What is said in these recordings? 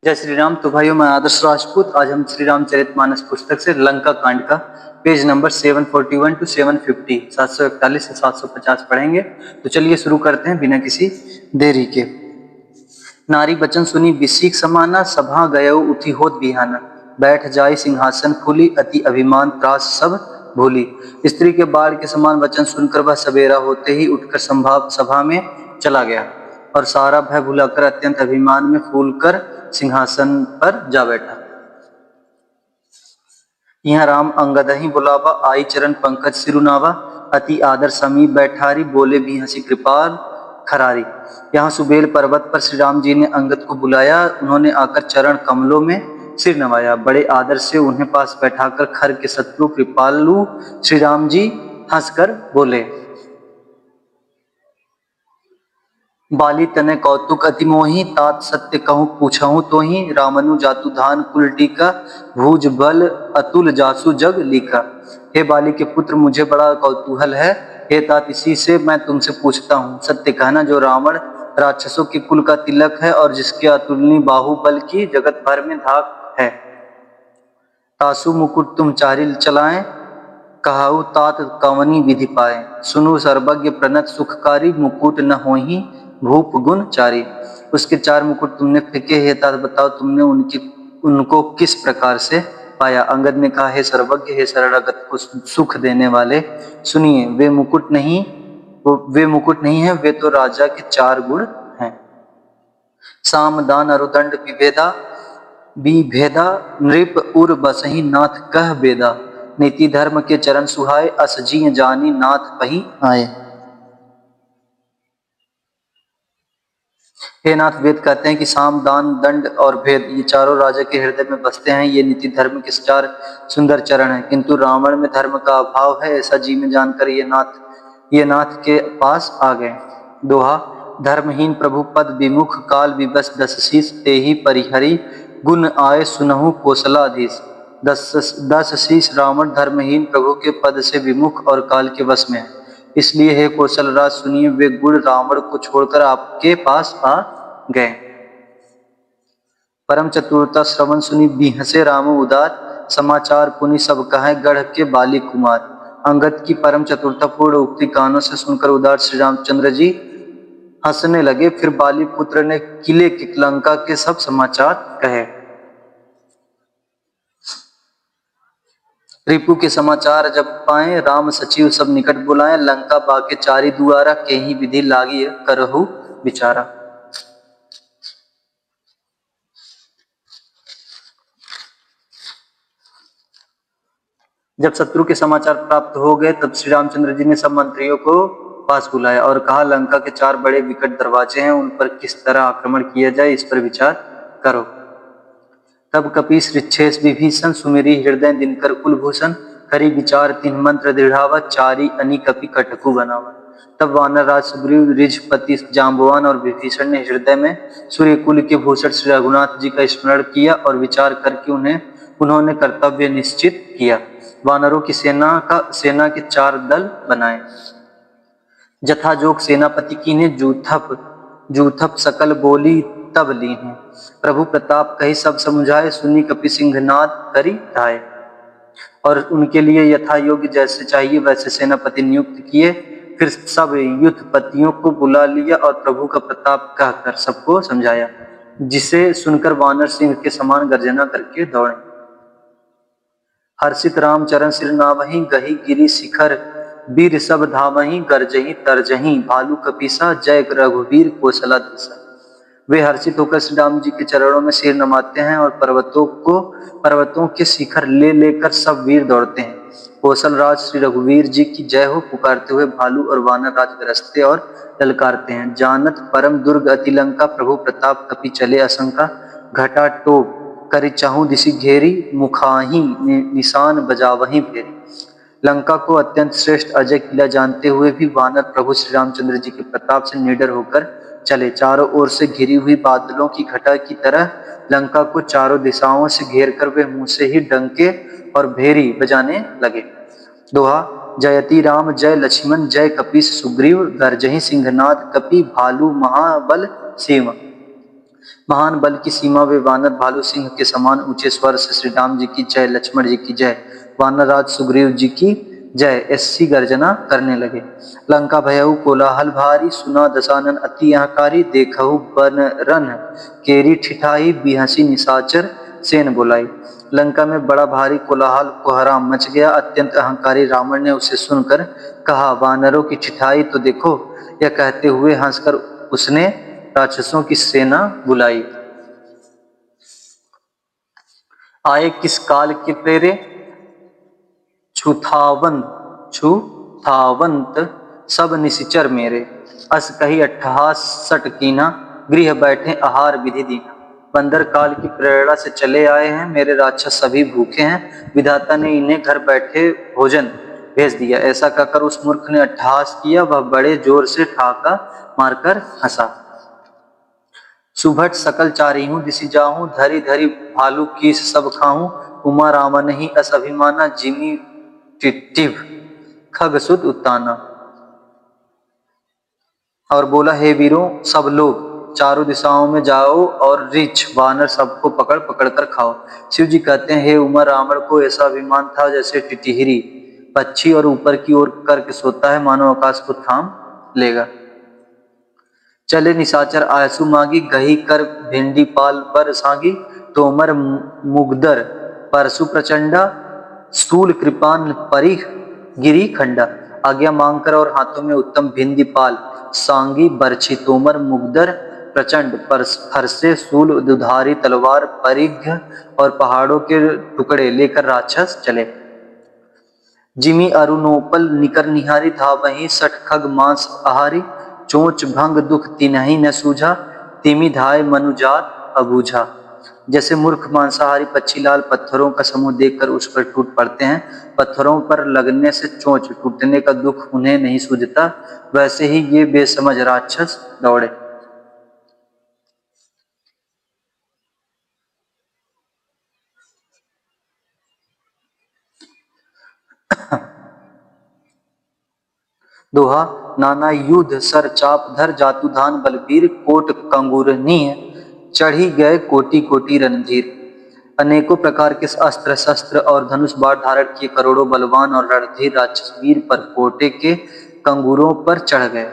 जय श्री राम। तो भाइयों, मैं आदर्श राजपूत। आज हम श्री रामचरितमानस पुस्तक से लंका कांड का पेज नंबर 741 टू 750 741 से 750 पढ़ेंगे। तो चलिए शुरू करते हैं बिना किसी देरी के। नारी बचन सुनी बिसीक समाना, सभा गयो उठी होत बिहाना। बैठ जाई सिंहासन फूली, अति अभिमान त्रास सब भूली। स्त्री के बाढ़ के समान वचन सुनकर वह सवेरा होते ही उठकर संभाव सभा में चला गया और सारा भय भुलाकर अत्यंत अभिमान में फूलकर सिंहासन पर जा बैठा। यहाँ राम अंगद ही बुलावा, आई चरण पंकज सिरुनावा। अति आदर समीप बैठारी, बोले भी हंसी कृपाल खरारी। यहाँ सुबेल पर्वत पर श्री राम जी ने अंगद को बुलाया। उन्होंने आकर चरण कमलों में सिर नवाया। बड़े आदर से उन्हें पास बैठाकर खर के शत्रु कृपालु श्री राम जी हंसकर बोले। बाली तने कौतुक अति मोही, तात सत्य कहूँ पूछहूँ तो ही। रामनु जातु धान कुल टीका, भुज बल अतुल जासु जग लीका। हे बाली के पुत्र, मुझे बड़ा कौतूहल है। हे तात, इसी से मैं तुमसे पूछता हूँ। सत्य कहना, जो रावण राक्षसों के कुल का तिलक है और जिसके अतुलनीय बाहुबल की जगत भर में धाक है। तासु मुकुट तुम चारिल चलाएं, कहाऊ तात कवनी विधि पाए। सुनु सर्वज्ञ प्रणत सुखकारी, मुकुट न होही भूप गुण चारी। उसके चार मुकुट तुमने फेंके, हे तात बताओ तुमने उनको किस प्रकार से पाया। अंगद ने कहा, हे सर्वज्ञ, हे शरणागत को सुख देने वाले, सुनिए, वे मुकुट नहीं है, वे तो राजा के चार गुण हैं। साम दान अरुदंड विभेदा, नृप उर बसही नाथ कह बेदा। नीति धर्म के चरण सुहाए, अस जी जानी नाथ पही आए। हे नाथ, वेद कहते हैं कि साम दान दंड और भेद ये चारों राजा के हृदय में बसते हैं। ये नीति धर्म के चार सुंदर चरण हैं, किंतु रावण में धर्म का अभाव है, ऐसा जी में जानकर ये नाथ के पास आ गए। दोहा। धर्महीन प्रभु पद विमुख, काल विवश दस शीस, तेहि परिहरि गुण आए सुनहु कौशलाधीश। दस शीस रावण धर्महीन प्रभु के पद से विमुख और काल के वश में है। इसलिए हे कौशलराज, सुनिए, वे गुण रावण को छोड़कर आपके पास आ गए। परम चतुरता श्रवण सुनी बिहसे राम उदार, समाचार पुनि सब कहे गढ़ के बाली कुमार। अंगद की परम चतुरता पूर्ण उक्ति कानों से सुनकर उदार श्री रामचंद्र जी हंसने लगे। फिर बाली पुत्र ने किले की लंका के सब समाचार कहे। रिपु के समाचार जब पाए, राम सचिव सब निकट बुलाए। लंका बाके चारी दुआरा, केहि विधि लागी करहु विचारा। जब शत्रु के समाचार प्राप्त हो गए, तब श्री रामचंद्र जी ने सब मंत्रियों को पास बुलाया और कहा, लंका के चार बड़े विकट दरवाजे हैं, उन पर किस तरह आक्रमण किया जाए, इस पर विचार करो। तब कपीस ऋक्षेश विभीषण, सुमेरी हृदय दिनकर कुलभूषण। करी विचार तिन्ह मंत्र दृढ़ावा, चारी अनि कपि कटकु बनावा। तब वानर राज सुग्रीव, ऋषपति जाम्बवान और विभीषण ने हृदय में सूर्य कुल के भूषण श्री रघुनाथ जी का स्मरण किया और विचार करके उन्होंने कर्तव्य निश्चित किया। वानरों की सेना के चार दल बनाए। जथाजोग सेनापति कीन्हे, जूथप सकल बोली तब लीन्हे। प्रभु प्रताप कही सब समुझाए, सुनी कपि सिंहनाद करी ढाए। और उनके लिए यथा योग्य जैसे चाहिए वैसे सेनापति नियुक्त किए। फिर सब युद्धपतियों को बुला लिया और प्रभु का प्रताप कहकर सबको समझाया, जिसे सुनकर वानर सिंह के समान गर्जना करके दौड़े। हर्षित राम चरण सिर नावहि, गही गिरी शिखर वीर सब धावहि। गर्जहि तरजहि भालू कपीसा, जय रघुवीर कौशलाधीसा। वे हर्षित होकर श्री राम जी के चरणों में सिर नमाते हैं और पर्वतों के शिखर ले लेकर सब वीर दौड़ते हैं। कौशल राज श्री रघुवीर जी की जय हो पुकारते हुए भालू और वानर राज गरजते और ललकारते हैं। जानत परम दुर्ग अति लंका, प्रभु प्रताप कपि चले असंका। घटा टोप करि चाहूं दिशि घेरी, मुखाही निशान बजावही भेरी। लंका को अत्यंत श्रेष्ठ अजय किला जानते हुए भी वानर प्रभु श्री रामचंद्र जी के प्रताप से निडर होकर चले। चारों ओर से घिरी हुई बादलों की घटा की तरह लंका को चारों दिशाओं से घेरकर वे मुंह से ही डंके और भेरी बजाने लगे। दोहा। जयति राम जय लक्ष्मण, जय कपीस सुग्रीव। गर्जहि सिंहनाद कपि भालू महाबल सेव। महान बल की सीमा वे वानर भालू सिंह के समान ऊंचे स्वर से श्री राम जी की जय, लक्ष्मण जी की जय, वानर राज सुग्रीव जी की जय ऐसी गर्जना करने लगे। लंका भयऊ कोलाहल भारी, सुना दशानन अति अहंकारी, देखहु बन रन केरी ठिठाई, बिहसी निशाचर सेन बुलाई। लंका में बड़ा भारी कोलाहल कोहराम मच गया। अत्यंत अहंकारी रावण ने उसे सुनकर कहा, वानरों की ठिठाई तो देखो। यह कहते हुए हंसकर उसने राक्षसों की सेना बुलाई। आए किस काल के प्रेरे, छूथावंत सब निशिचर मेरे, अस कही अट्ठहास सट कीना, गृह बैठे आहार विधि दीना। बंदर काल की प्रेरणा से चले आए हैं, मेरे राक्षस सभी भूखे हैं, विधाता ने इन्हें घर बैठे भोजन भेज दिया। ऐसा कहकर उस मूर्ख ने अट्ठहास किया। वह बड़े जोर से ठाका मारकर हंसा। सुभट सकल चारिहूं दिसि जाहूं, धरी धरी भालू की सब खाऊं, उमा रामा नहीं अस अभिमाना, जिमी टिटिव खगसुत उत्ताना। और बोला, हे वीरों सब लोग चारों दिशाओं में जाओ और रीछ वानर सबको पकड़ पकड़ कर खाओ। शिव जी कहते हैं, हे उमा, रावण को ऐसा अभिमान था जैसे टिटिहरी पक्षी और ऊपर की ओर करके सोता है, मानो आकाश को थाम लेगा। चले निशाचर आयसु मागी, गही कर भिंडी पाल पर सागी, तोमर मुगदर परसु प्रचंडा, स्थूल कृपान परिह गिरी खंडा। आज्ञा मांगकर और हाथों में उत्तम भिंडी पाल, सांगी, बरछी, तोमर, मुगदर, प्रचंड फरसे, सूल, दुधारी तलवार, परिघ और पहाड़ों के टुकड़े लेकर राक्षस चले। जिमी अरुणोपल निकर निहारी, था वहीं सठ खग मांस आहारी, चोंच भंग दुख तिनहि न सूझा, तिमि धाय मनुजात अबूझा। जैसे मूर्ख मांसाहारी पक्षी लाल पत्थरों का समूह देखकर उस पर टूट पड़ते हैं, पत्थरों पर लगने से चोंच टूटने का दुख उन्हें नहीं सूझता, वैसे ही ये बेसमझ राक्षस दौड़े। दोहा, नाना युद्ध सर चाप धर, जातु धान बलबीर, कोट कंगूरनीय चढ़ी गए कोटि कोटि रणधीर। अनेकों प्रकार के अस्त्र शस्त्र और धनुष बाण धारण किए करोड़ों बलवान और रणधीर राक्षस वीर पर कोटे के कंगूरों पर चढ़ गए।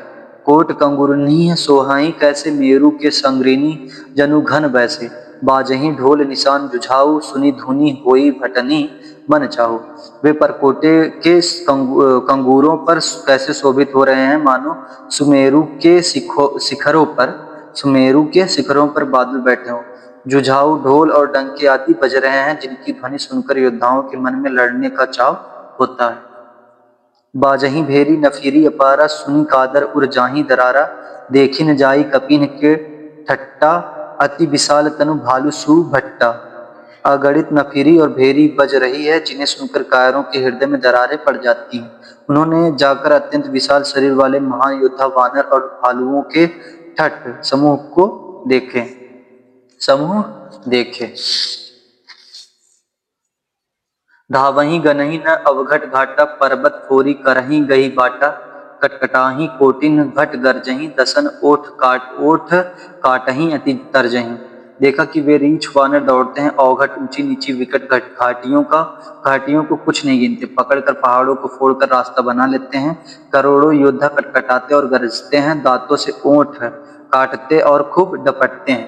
कोट कंगूरनीय सोहाई कैसे, मेरु के संग्रिनी जनु घन वैसे, बाजही ढोल निशान जुझाऊ, सुनी धुनी होई भटनी मन चाहू। वे परकोटे के कंगूरों पर कैसे शोभित हो रहे हैं, मानो सुमेरु के शिखरों पर बादल बैठे हों। जुझाऊ ढोल और डंके आदि बज रहे हैं, जिनकी ध्वनि सुनकर योद्धाओं के मन में लड़ने का चाव होता है। बाजही भेरी नफीरी अपारा, सुनी कादर उर जाही दरारा, देखी न जाई कपिन के ठट्टा, अति विशाल तनु भालू सु भट्टा। अगणित नफीरी और भेरी बज रही है, जिन्हें सुनकर कायरों के हृदय में दरारें पड़ जाती हैं। उन्होंने जाकर अत्यंत विशाल शरीर वाले महान योद्धा वानर और भालुओं के ठट समूह देखे। धावही गनही न अवघट घाटा, पर्वत फोरी करही गही बाटा, कटकटाही कोटिन घट गरजही, दसन ओठ काटही अति तरजही। देखा कि वे रीछ वानर दौड़ते हैं, अवघट ऊंची नीची विकट घाटियों को कुछ नहीं गिनते, पकड़कर पहाड़ों को फोड़कर रास्ता बना लेते हैं। करोड़ों योद्धा कटकटाते और गरजते हैं, दांतों से ओंठ काटते और खूब डपटते हैं।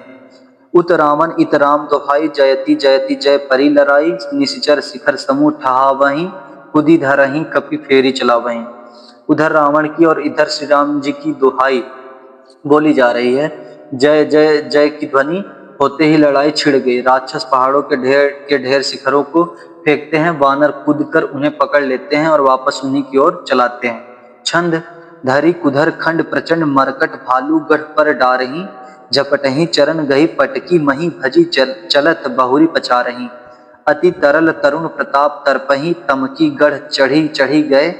उत रामन इत राम दोहाई, जयति जयति जय परी लड़ाई, निशिचर शिखर समूह ठहावहीं, कुदी धरहीं कपि फेरी चलावहीं। उधर रावण की और इधर श्री राम जी की दोहाई बोली जा रही है। जय जय जय की ध्वनि होते ही लड़ाई छिड़ गई। राक्षस पहाड़ों के ढेर शिखरों को फेंकते हैं, वानर कूदकर उन्हें पकड़ लेते हैं और वापस उन्हीं की ओर चलाते हैं। छंद धरी कुधर खंड प्रचंड, मरकट भालू गढ़ पर डारही, झपटही चरण गही पटकी मही, भजी चलत बहुरी पचा रही। अति तरल तरुण प्रताप तर्पही, तमकी गढ़ चढ़ी चढ़ी गए,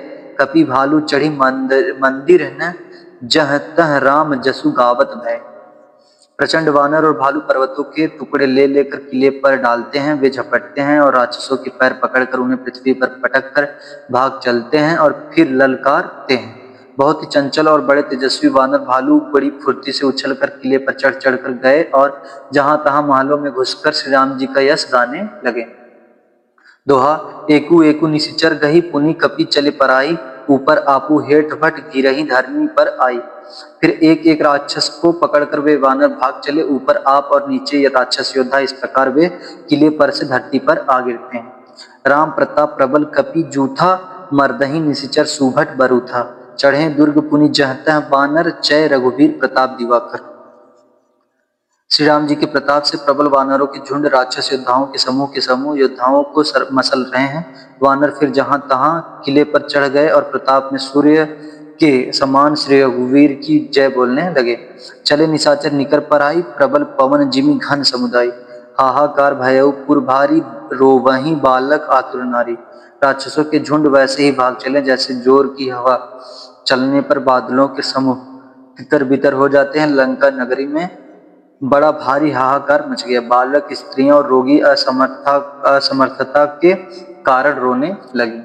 कपि भालू चढ़ी मंदिर न, जह तह राम जसु गावत भय। प्रचंड वानर और भालू पर्वतों के टुकड़े ले लेकर किले पर डालते हैं, वे झपटते हैं और राक्षसों के पैर पकड़कर उन्हें पृथ्वी पर पटक कर भाग चलते हैं और फिर ललकारते हैं। बहुत ही चंचल और बड़े तेजस्वी वानर भालू बड़ी फुर्ती से उछलकर किले पर चढ़ चढ़कर गए और जहां तहां महलों में घुसकर श्री राम जी का यश गाने लगे। दोहा। एकू एकू निशिचर गही पुनि कपि चले पराई, ऊपर आपू हेठ भट गिरही धरनी पर आई। फिर एक एक राक्षस को पकड़कर वे वानर भाग चले, ऊपर आप और नीचे ये राक्षस योद्धा। इस प्रकार वे किले पर से धरती पर आ गिरते हैं। राम प्रताप प्रबल कपि जूथा, मर्दही निशिचर सुभट बरूथा। चढ़े दुर्ग पुनि जहतः बानर, जय रघुवीर प्रताप दिवाकर। श्री राम जी के प्रताप से प्रबल वानरों के झुंड राक्षस योद्धाओं के समूह योद्धाओं को मसल रहे हैं। वानर फिर जहां तहां किले पर चढ़ गए और प्रताप में सूर्य के समान श्री रघुवीर की जय बोलने लगे। चले निशाचर निकर पर आई, प्रबल पवन जिमि घन समुदाय। हाहाकार भयउ पुर भारी, रोवहि बालक आतुर नारी। राक्षसों के झुंड वैसे ही भाग चले जैसे जोर की हवा चलने पर बादलों के समूह तितर बितर हो जाते हैं। लंका नगरी में बड़ा भारी हाहाकार मच गया। बालक, स्त्रियां और रोगी असमर्थता के कारण रोने लगी।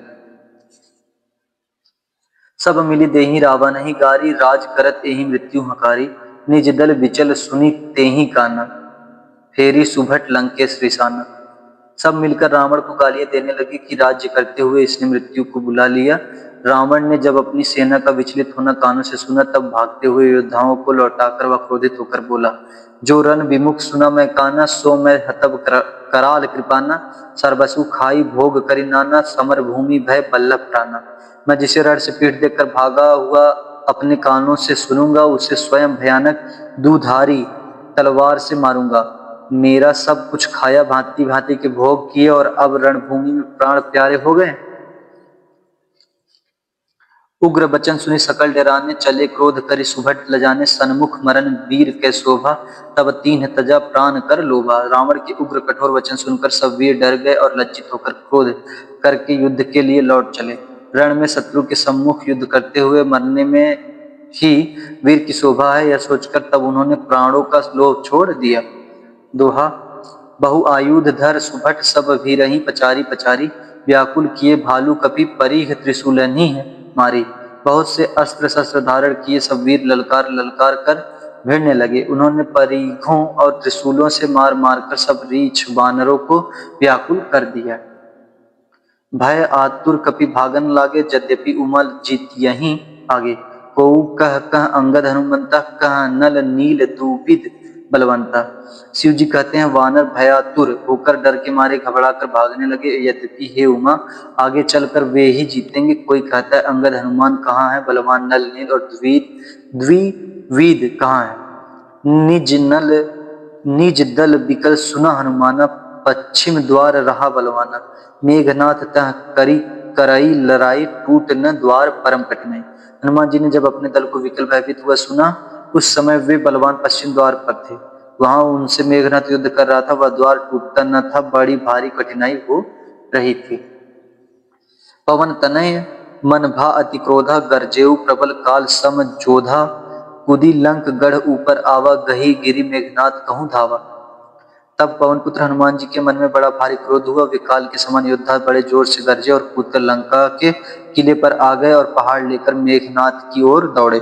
सब मिली देहि रावण ही गारी, राज करत एहि मृत्यु हकारी। निज दल बिचल सुनी तेहि काना, फेरी सुभट लंकेश रिसाना। सब मिलकर रावण को गालियां देने लगे कि राज्य करते हुए इसने मृत्यु को बुला लिया। रावण ने जब अपनी सेना का विचलित होना कानों से सुना, तब भागते हुए योद्धाओं को लौटाकर वह क्रोधित होकर बोला, जो रण विमुख सुना मैं काना, सो मैं हतब कराल कृपाना। सर्वसु खाई भोग करि नाना, समर भूमि भय बल्लभ प्राणा। मैं जिसे रण से पीठ देकर भागा हुआ अपने कानों से सुनूंगा, उसे स्वयं भयानक दुधारी तलवार से मारूंगा। मेरा सब कुछ खाया, भांति भांति के भोग किए और अब रणभूमि में प्राण प्यारे हो गए। उग्र बचन सुनी सकल डराने, चले क्रोध करि सुभट लजाने। सन्मुख मरण वीर कै शोभा, तब तीन्ह तजा प्राण कर लोभा। रावण के उग्र कठोर वचन सुनकर सब वीर डर गए और लज्जित होकर क्रोध करके युद्ध के लिए लौट चले। रण में शत्रु के सम्मुख युद्ध करते हुए मरने में ही वीर की शोभा है, यह सोचकर तब उन्होंने प्राणों का लोभ छोड़ दिया। दोहा। बहु आयुध धर सुभट, सब भीरहि पचारी पचारी। व्याकुल किए भालू कपि, परीह त्रिशूलनि मारी। बहुत से अस्त्र शस्त्र धारण किए सब वीर ललकार ललकार कर भिड़ने लगे। उन्होंने परिघों और त्रिशूलों से मार मार कर सब रीछ वानरों को व्याकुल कर दिया। भय आतुर कपि भागन लागे, यद्यपि उमल जीत यहीं आगे। को कह अंगद हनुमंता, कह नल नील दुविध बलवंता। शिव जी कहते हैं, वानर भयातुर होकर डर के मारे घबरा कर भागने लगे। यद्यपि हे उमा, आगे चलकर वे ही जीतेंगे। कोई कहता है अंगद हनुमान कहाँ है, बलवान नल नील और द्विविद कहाँ है। निज दल बिकल सुना हनुमाना, पश्चिम द्वार रहा बलवाना। मेघनाथ तह करी करई लड़ाई, टूट न द्वार परम कठिनाई। हनुमान जी ने जब अपने दल को विकल भयभीत हुआ सुना, उस समय वे बलवान पश्चिम द्वार पर थे। वहां उनसे मेघनाथ युद्ध कर रहा था। वह द्वार टूटता न था, बड़ी भारी कठिनाई हो रही थी। पवन तनय मन भा अति क्रोधा, गरजेऊ प्रबल काल सम जोधा। कुदी लंक गढ़ ऊपर आवा, गही गिरी मेघनाथ कहूं धावा। तब पवन पुत्र हनुमान जी के मन में बड़ा भारी क्रोध हुआ। वे काल के समान योद्धा बड़े जोर से गरजे और कूदकर लंका के किले पर आ गए और पहाड़ लेकर मेघनाथ की ओर दौड़े।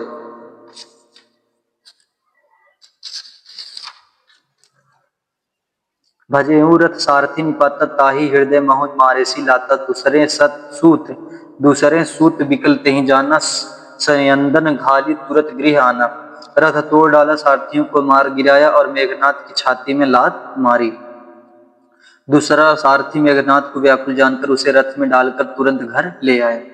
भजेऊ रथ सारथी निपाता, ताही हृदय महु मारेसी लाता। दूसरे सूत बिकल तेहि जाना, सयंदन घाली तुरत गृह आना। रथ तोड़ डाला, सारथियों को मार गिराया और मेघनाथ की छाती में लात मारी। दूसरा सारथी मेघनाथ को व्याकुल जानकर उसे रथ में डालकर तुरंत घर ले आए।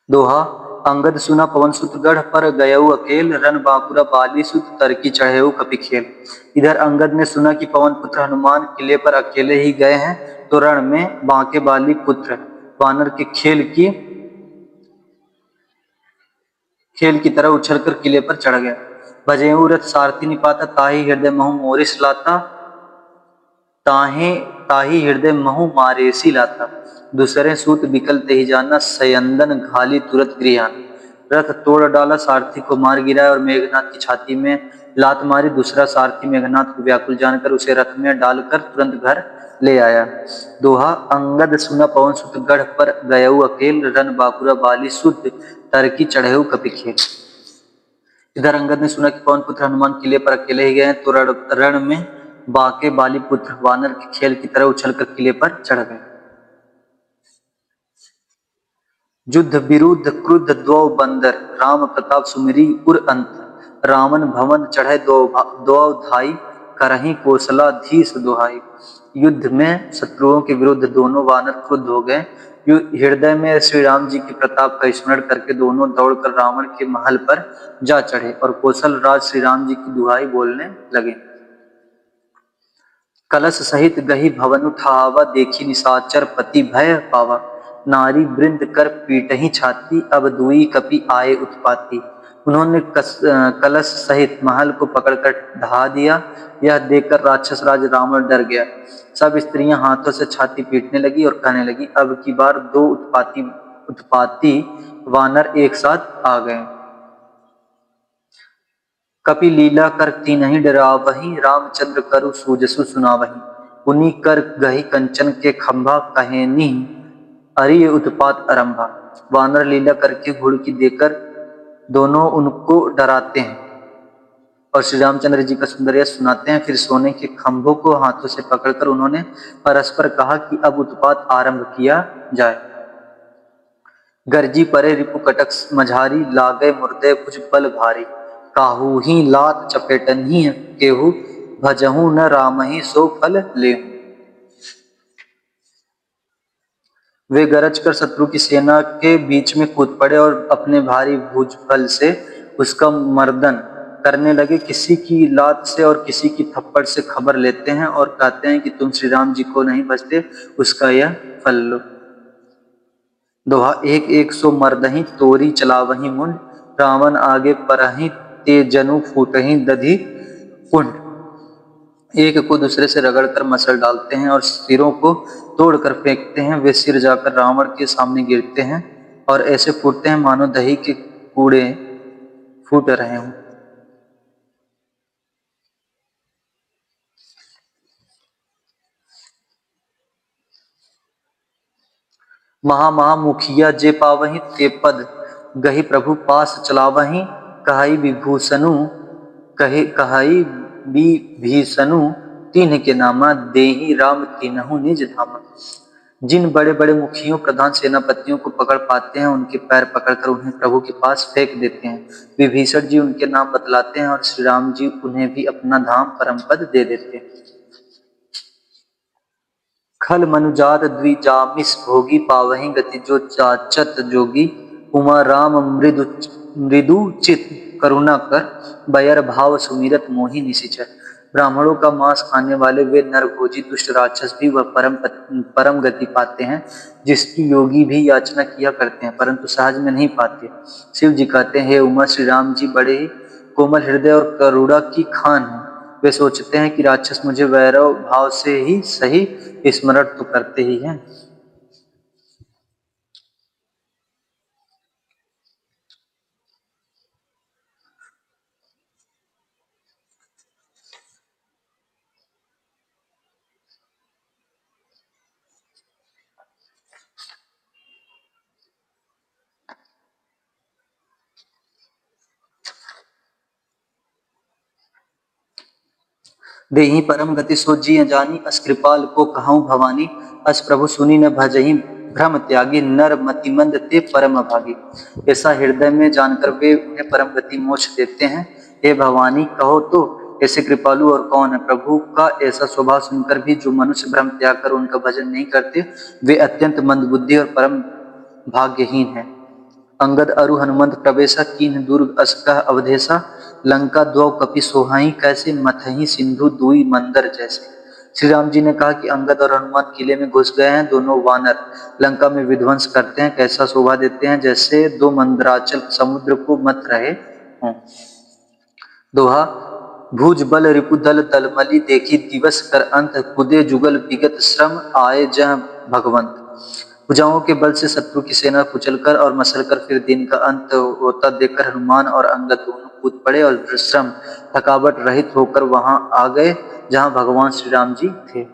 दोहा। अंगद सुना पवन सुत गढ़ पर, गयऊ अकेल। रन बांकुरा बाली सुत, तरकी चढ़ेऊ कपि खेल। इधर अंगद ने सुना कि पवन पुत्र हनुमान किले पर अकेले ही गए हैं, तो रण में बांके बाली पुत्र वानर के खेल की तरह उछलकर किले पर चढ़ गया। भजेऊ रथ सारथी निपाता, ताही हृदय महु मोरिस लाता। ताही हृदय महु मारेसी लाता। दूसरे सूत बिकल तेहि जाना, सयंदन घाली तुरत गृह आना। रथ तोड़ डाला, सारथी को मार गिराया और मेघनाथ की छाती में लात मारी। दूसरा सारथी मेघनाथ को व्याकुल जानकर उसे रथ में डालकर तुरंत घर ले आया। दोहा अंगद सुना पवन सुत गढ़ पर गयऊ अकेल, रन बाकुरा बाली शुद्ध तरकी चढ़ेऊ कपि खेल। इधर अंगद ने सुना कि पवन पुत्र हनुमान किले पर अकेले ही गए हैं, तो रण में बाके बाली पुत्र वानर के खेल की तरह उछलकर किले पर चढ़ गए। युद्ध विरुद्ध क्रुद्ध द्वौ बंदर, राम प्रताप सुमिरी उर अंतर। रावण भवन चढ़े दो धाई, करहीं कौशलाधीश दुहाई। युद्ध में शत्रुओं के विरुद्ध दोनों वानर क्रुद्ध हो गए। हृदय में श्री राम जी के प्रताप का स्मरण करके दोनों दौड़कर रावण के महल पर जा चढ़े और कौशल राज श्री राम जी की दुहाई बोलने लगे। कलश सहित गही भवन उठावा, देखी निशाचर पति भय पावा। नारी वृंद कर पीटही छाती, अब दुई कपि आए उत्पाती। उन्होंने कलश सहित महल को पकड़कर ढहा दिया। यह देखकर राक्षस राज रावण डर गया। सब स्त्रियां हाथों से छाती पीटने लगी और कहने लगी, अब की बार दो उत्पाती वानर एक साथ आ गए। कपि लीला कर तीनहि डरावहीं, रामचंद्र करु सूजसु सुनावहीं। पुनि कर गही कंचन के खंभा, कहेनी अरिय उत्पात आरंभा। वानर लीला करके घुड़की देकर दोनों उनको डराते हैं और श्री रामचंद्र जी का सुंदर यश सुनाते हैं। फिर सोने के खंभों को हाथों से पकड़कर उन्होंने परस्पर कहा कि अब उत्पात आरंभ किया जाए। गर्जी परे रिपु कटक मझारी, लागे मुर्दे भुज बल भारी। काहू ही लात चपेटन केहू, भजहू न रामहि सो फल लेहू। वे गरज कर शत्रु की सेना के बीच में कूद पड़े और अपने भारी भुजबल से उसका मर्दन करने लगे। किसी की लात से और किसी की थप्पड़ से खबर लेते हैं और कहते हैं कि तुम श्री राम जी को नहीं बचते, उसका यह फल लो। दोहा एक एक सो मर्दही तोरी चलावही मुंड, रावण आगे परही ते जनु फूटही दधि कुंड। एक को दूसरे से रगड़कर मसल डालते हैं और सिरों को तोड़कर फेंकते हैं। वे सिर जाकर रावण के सामने गिरते हैं और ऐसे फूटते हैं मानो दही के कूड़े फूट रहे हों। महा मुखिया जे पावही, ते पद गही प्रभु पास चलावही। कहाई विभूषणु कहाई विभीषणु, तीन के नामा देहि राम तीनहु निज धामा। जिन बड़े बड़े मुखियों प्रधान सेनापतियों को पकड़ पाते हैं, उनके पैर पकड़कर उन्हें प्रभु के पास फेंक देते हैं। विभीषण जी उनके नाम बतलाते हैं और श्री राम जी उन्हें भी अपना धाम परम पद दे देते हैं। खल मनुजात द्विजामिस भोगी, पावही गति जो चाचत जोगी। उमा राम मृदु चित, करुणा कर बयर भाव सुमिरत मोहि निशिचर। ब्राह्मणों का मांस खाने वाले वे नरभोजी दुष्ट राक्षस भी वह परम गति पाते हैं, जिसकी योगी भी याचना किया करते हैं परंतु सहज में नहीं पाते। शिव जी कहते हैं, हे उमा, श्री राम जी बड़े ही कोमल हृदय और करुणा की खान है। वे सोचते हैं कि राक्षस मुझे वैरव भाव से ही सही स्मरण तो करते ही हैं। देहि परम गति सो जी जानी, अस कृपाल को कहूँ भवानी। अस प्रभु सुनी न भजही भ्रम त्यागी, नर मतिमंद ते परम भागी। ऐसा हृदय में जानकर वे उन्हें परम गति मोक्ष देते हैं। हे भवानी, कहो तो ऐसे कृपालु और कौन है। प्रभु का ऐसा स्वभाव सुनकर भी जो मनुष्य भ्रम त्याग कर उनका भजन नहीं करते, वे अत्यंत मंदबुद्धि और परम भाग्यहीन है। अंगद अरु हनुमंत प्रवेशा, कीन्ह दुर्ग असकह अवधेशा। लंका द्वौ कपि सोहाई, कैसे मथही सिंधु दुई मंदर जैसे। श्री राम जी ने कहा कि अंगद और हनुमान किले में घुस गए हैं। दोनों वानर लंका में विध्वंस करते हैं, कैसा शोभा देते हैं जैसे दो मंदराचल समुद्र को मथ रहे हों। दोहा भुज बल रिपु दल दलमली, देखी दिवस कर अंत कुदे जुगल विगत श्रम, आए जह भगवंत। भुजाओं के बल से शत्रु की सेना कुचलकर और मसलकर फिर दिन का अंत होता देखकर हनुमान और अंगद दोनों कूद पड़े और श्रम थकावट रहित होकर वहां आ गए जहां भगवान श्री राम जी थे।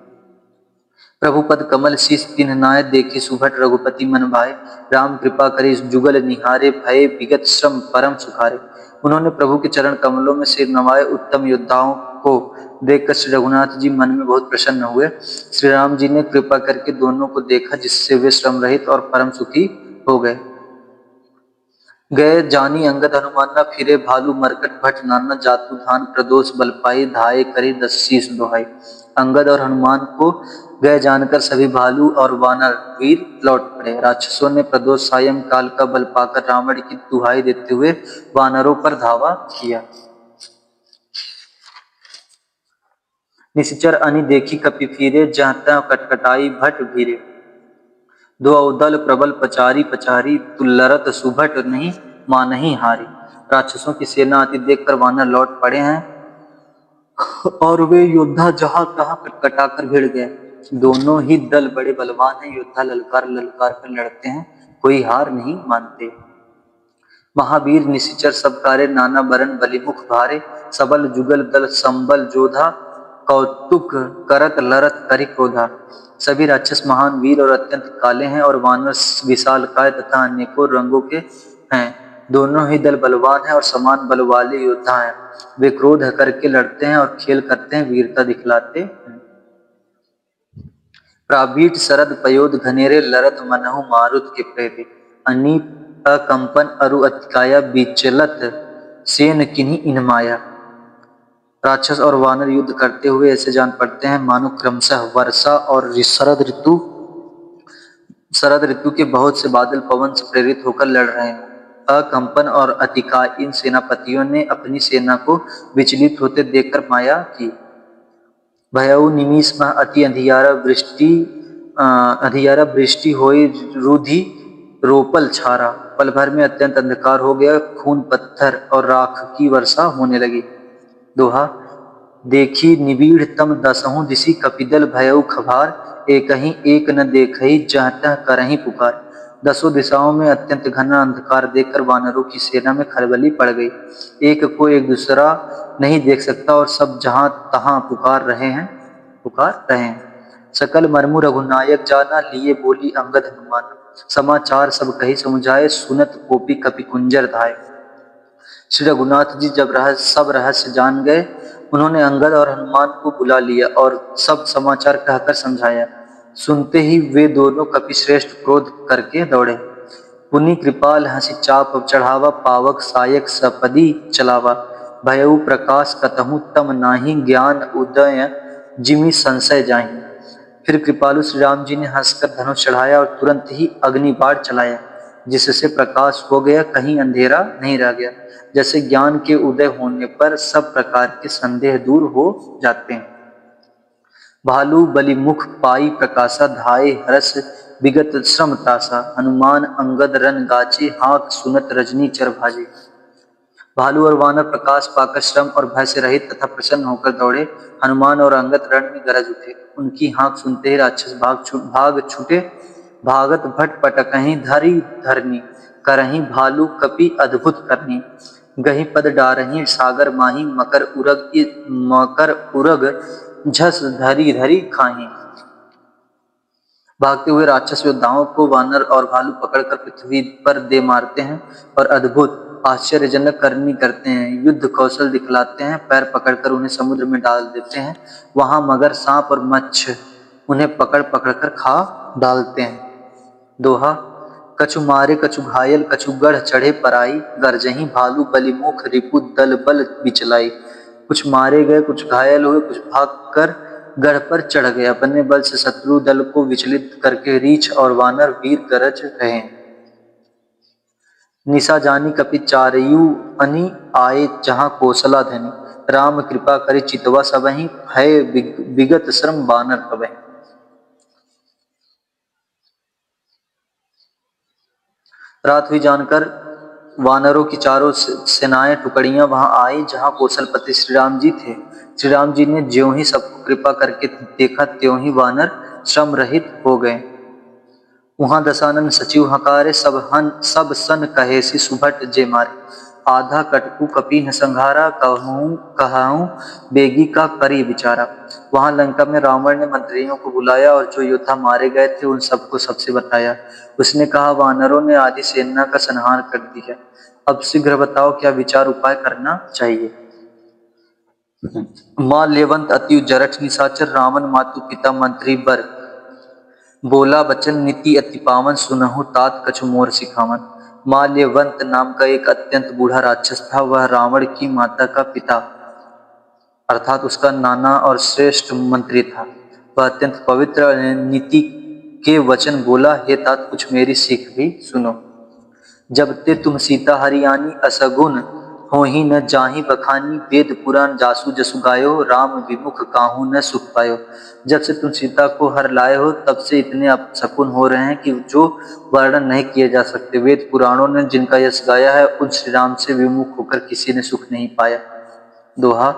प्रभु पद कमल शीस तिन्हनाय देखी सुभट रघुपति मन भाए, राम कृपा करे जुगल निहारे भये विगत श्रम परम सुखारे। उन्होंने प्रभु के चरण कमलों में सिर नवाए। उत्तम योद्धाओं को देखकर श्री रघुनाथ जी मन में बहुत प्रसन्न हुए। श्री राम जी ने कृपा करके दोनों को देखा जिससे वे श्रम रहित और परम सुखी हो गए। गए जानी अंगद हनुमान न फिरे भालू मरकट भट नाना जातु धान प्रदोष बल पाई धाये करे 10 शीस दोहाई। अंगद और हनुमान को गए जानकर सभी भालू और वानर वीर लौट पड़े। राक्षसों ने प्रदोष सायं काल का बल पाकर रावण की दुहाई देते हुए वानरों पर धावा किया। निश्चर अनि देखी कपि फिरे जहता कटकटाई भट भीरे। दो अवदल प्रबल पचारी पचारी तुल्लरत सुभट नहीं मानही हारी। राक्षसों की सेना आती देखकर वानर लौट पड़े हैं और वे योद्धा जहां तहां कटकटाकर भिड़ गए। दोनों ही दल बड़े बलवान हैं। योद्धा ललकार ललकार कर लड़ते हैं, कोई हार नहीं मानते। महावीर निशिचर सब कारे नाना बरन बलिमुख भारे। सबल जुगल दल संबल जोधा कौतुक करत लरत करि क्रोधा। सभी राक्षस महान वीर और अत्यंत काले हैं और वानर विशालकाय तथा अनेकों रंगों के हैं। दोनों ही दल बलवान हैं और समान बल वाले योद्धा हैं। वे क्रोध करके लड़ते हैं और खेल करते हैं, वीरता दिखलाते हैं। प्राबीट शरद पयोध घनेरे लरत मनहु मारुत के प्रेरे। अनीप अकंपन अरु अतिकाया विचलत सेन किन्ही इन माया। राक्षस और वानर युद्ध करते हुए ऐसे जान पड़ते हैं मानो क्रमशः वर्षा और शरद ऋतु के बहुत से बादल पवन से प्रेरित होकर लड़ रहे हैं। अकंपन और अतिकाय इन सेनापतियों ने अपनी सेना को विचलित होते देखकर माया की। भयउ निमिष में अति अंधियारा वृष्टि होई रुधि रोपल छारा। पल भर में अत्यंत अंधकार हो गया, खून पत्थर और राख की वर्षा होने लगी। दोहा देखी निबीड़ तम दसहु दिशि कपिदल भयउ खभार। एक ही एक न देखहि जहतह करहि पुकार। दसों दिशाओं में अत्यंत घना अंधकार देखकर वानरों की सेना में खलबली पड़ गई। एक को एक दूसरा नहीं देख सकता और सब जहां तहां पुकार रहे हैं। सकल मरमु रघुनायक जाना लिए बोली अंगद हनुमान। समाचार सब कही समुझाए सुनत कोपी कपि कुंजर धाय। श्री रघुनाथ जी जब सब रहस्य जान गए, उन्होंने अंगद और हनुमान को बुला लिया और सब समाचार कहकर समझाया। सुनते ही वे दोनों कपिश्रेष्ठ क्रोध करके दौड़े। पुनि कृपाल हंसी चाप चढ़ावा पावक सायक सपदी चलावा। भयउ प्रकाश कतहु तम नाही ज्ञान उदय जिमि संशय जाहि। फिर कृपालु श्री राम जी ने हंसकर धनुष चढ़ाया और तुरंत ही अग्नि बाण चलाया, जिससे प्रकाश हो गया, कहीं अंधेरा नहीं रह गया। जैसे ज्ञान के उदय होने पर सब प्रकार के संदेह दूर हो जाते हैं। भालू बलि मुख पाई प्रकाशा धाये हरस विगत श्रम तासा। हनुमान अंगद रन गाचे हाक सुनत रजनी चर भाजे। भालू और वानर प्रकाश पाकर श्रम और भय से रहित तथा प्रसन्न होकर दौड़े। हनुमान और अंगद रण में गरज उठे। उनकी हाँक सुनते ही राक्षस भाग छूटे। भागत भट पटकहीं धरी धरनी करहीं भालू कपि अद्भुत करनी। गही पद डारहीं सागर माही मकर उरग झस धरी धरी खाही। भागते हुए राक्षस योद्धाओं को वानर और भालू पकड़कर पृथ्वी पर दे मारते हैं और अद्भुत आश्चर्यजनक करनी करते हैं। युद्ध कौशल दिखलाते हैं। पैर पकड़कर उन्हें समुद्र में डाल देते हैं। वहां मगर सांप और मच्छ उन्हें पकड़ पकड़कर खा डालते हैं। दोहा कछु मारे कछु घायल कछु गढ़ चढ़े पराई। गरजही भालू बलिमुख रिपु दल बल बिचलाई। कुछ मारे गए, कुछ घायल हुए, कुछ भागकर गढ़ पर चढ़ गए। अपने बल से शत्रु दल को विचलित करके रीछ और वानर वीर गरज रहे। निशा जानी कपि चारयू अनि आए जहां कौशला धनी। राम कृपा करे चितवा सबहि भय विगत श्रम वानर कबहि। रात हुई जानकर वानरों की चारों सेनाएं टुकड़ियां वहां आई जहां कौशलपति श्री राम जी थे। श्री राम जी ने ज्यों ही सबको कृपा करके देखा त्यों ही वानर श्रम रहित हो गए। वहां दशानन सचिव हकारे सब सन कहेसी सुभट जे मारे। आधा कटकु कपि संघारा कहूँ कहाऊं बेगी का करी विचारा। वहां लंका में रावण ने मंत्रियों को बुलाया और जो योद्धा मारे गए थे उन सबको सबसे बताया। उसने कहा, वानरों ने आधी सेना का संहार कर दिया। अब शीघ्र बताओ क्या विचार उपाय करना चाहिए। माल्यवंत अति जरठ निशाचर रावण मातु पिता मंत्री बर। बोला बचन नीति अति पावन सुनहु तात कछु मोर सिखावन। माल्यवंत नाम का एक अत्यंत बूढ़ा राक्षस था। वह रावण की माता का पिता अर्थात उसका नाना और श्रेष्ठ मंत्री था। वह अत्यंत पवित्र और नीति के वचन बोला, हे तात कुछ मेरी सीख भी सुनो। जब ते तुम सीता हरियाणी असगुन हो ही न जाहि बखानी। वेद पुराण जासु जसु गायो राम विमुख काहू न सुख पायो। जब से तुम सीता को हर लाए हो तब से इतने अपशकुन हो रहे हैं कि जो वर्णन नहीं किए जा सकते। वेद पुराणों ने जिनका यश गाया है उन श्री राम से विमुख होकर किसी ने सुख नहीं पाया। दोहा,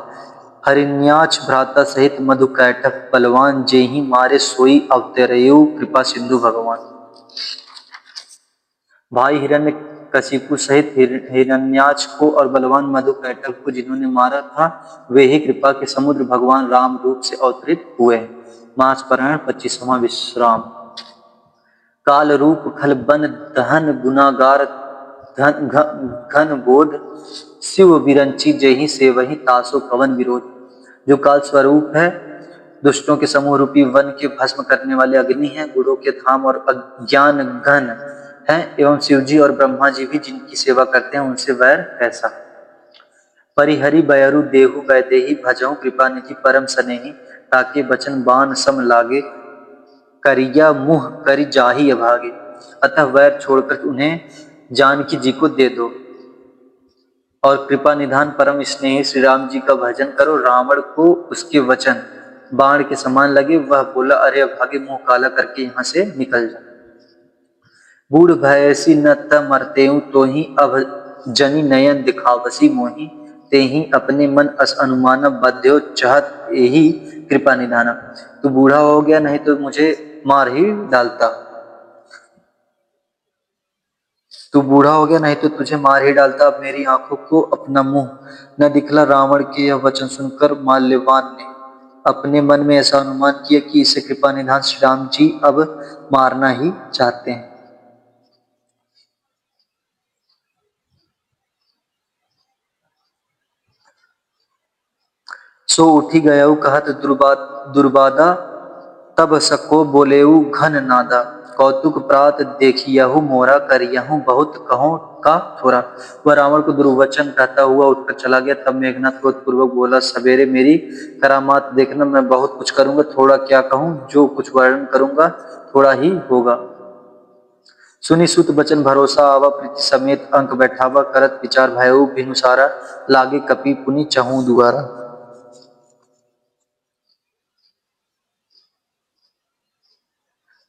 हरिण्याक्ष भ्राता सहित मधु कैटभ बलवान। जेहि मारे सोई अवतरयु कृपा सिंधु भगवान। भाई हिरण्यकशिपु सहित हिरण्याक्ष को और बलवान मधुकैटभ को जिन्होंने मारा था वे ही कृपा के समुद्र भगवान राम रूप से अवतरित हुए। मास पारायण 25वां विश्राम। काल रूप खल बन दहन गुनागार घन बोध। शिव विरंची जही से वही तासो कवन विरोध। जो काल स्वरूप है, दुष्टों के समूह रूपी वन के भस्म करने वाले अग्नि हैं, गुणों के धाम और अज्ञान घन हैं, एवं शिवजी और ब्रह्मा जी भी जिनकी सेवा करते हैं उनसे वैर कैसा। परिहरि बयरु देहु वैदेही भजहु कृपा निधि परम सनेही। ताके बचन बाण सम लागे करिया मुह करि जाहि अभागे। अतः वैर छोड़कर उन्हें जानकी जी को दे दो और कृपा निधान परम स्नेही श्री राम जी का भजन करो। रावण को उसके वचन बाण के समान लगे। वह बोला, अरे अभागे, मुंह काला करके यहाँ से निकल जा। बूढ़ भयसी न त मरतेऊ तो ही अब जनी नयन दिखावसी मोही। ते ही अपने मन अस अनुमान बध्यो चाहत यही कृपा निधाना। तू बूढ़ा हो गया, नहीं तो मुझे मार ही डालता। तू बूढ़ा हो गया, नहीं तो तुझे मार ही डालता। अब मेरी आंखों को अपना मुंह न दिखला। रावण के यह वचन सुनकर माल्यवान ने अपने मन में ऐसा अनुमान किया कि इसे कृपा निधान श्री राम जी अब मारना ही चाहते हैं। सो उठी गयऊ कहत दुर्बादा। तब सको बोलेऊ घन नादा। कौतुक प्रात देखियहु मोरा करियहु बहुत कहो का थोरा। वह रावण को दुर्वचन कहता हुआ उठकर चला गया। तब मेघनाथ क्रोध पूर्वक बोला, सवेरे मेरी करामात देखना, मैं बहुत कुछ करूंगा। थोड़ा क्या कहूं, जो कुछ वर्णन करूंगा थोड़ा ही होगा। सुनि सुत बचन भरोसा आवा प्रीति समेत अंक बैठावा। करत विचार भयऊ भिनुसारा लागे कपि पुनि चहु दुआरा।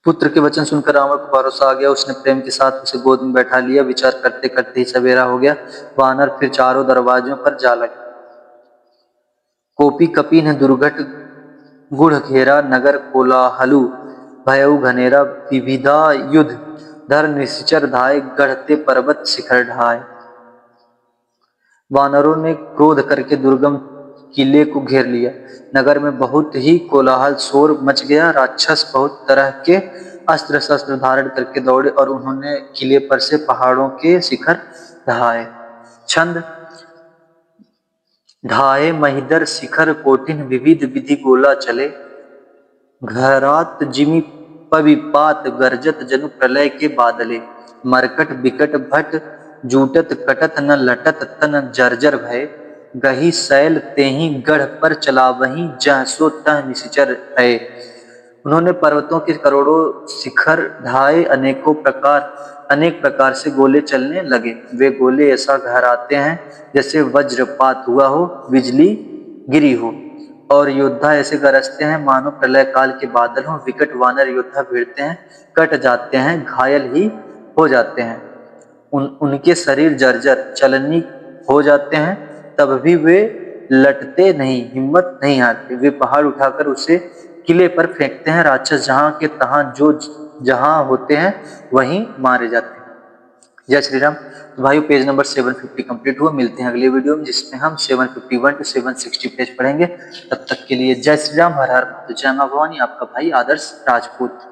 पुत्र के वचन सुनकर रावण को भरोसा आ गया। उसने प्रेम के साथ उसे गोद में बैठा लिया। विचार करते करते ही सवेरा हो गया। वानर फिर चारों दरवाजों पर जा लगे। कोपी कपि दुर्घट गुढ़ घेरा। नगर कोलाहलु भयउ घनेरा। विविधा युद्ध धर निश्चर धाय। गढ़ते पर्वत शिखर ढाय। वानरों ने क्रोध करके दुर्गम किले को घेर लिया। नगर में बहुत ही कोलाहल शोर मच गया। राक्षस बहुत तरह के अस्त्र शस्त्र धारण करके दौड़े और उन्होंने किले पर से पहाड़ों के शिखर ढहाए। छंद ढाए महिदर शिखर कोटिन विविध विधि गोला चले। घरात जिमि पविपात गरजत जनु प्रलय के बादले। मरकट बिकट भट जूटत कटत न लटत तन जर्जर भय। गही शैल तेहि गढ़ पर चला वही जह सो तह निशिचर है। उन्होंने पर्वतों के करोड़ों शिखर ढाए। अनेक प्रकार से गोले चलने लगे। वे गोले ऐसा घहराते हैं जैसे वज्रपात हुआ हो, बिजली गिरी हो, और योद्धा ऐसे गरजते हैं मानो प्रलय काल के बादल हो। विकट वानर योद्धा भिड़ते हैं, कट जाते हैं, घायल ही हो जाते हैं। उनके शरीर जर्जर चलनी हो जाते हैं, तब भी वे लटते नहीं, हिम्मत नहीं हारते। वे पहाड़ उठाकर उसे किले पर फेंकते हैं। राक्षस जहां के तहां जो जहां होते हैं वहीं मारे जाते हैं। जय श्री राम। तो भाइयों पेज नंबर 750 कंप्लीट हुआ। मिलते हैं अगले वीडियो में जिसमें हम 751 टू 760 पेज पढ़ेंगे। तब तक के लिए जय श्री राम, हर हर महादेव, जय मां भवानी। आपका भाई आदर्श राजपूत।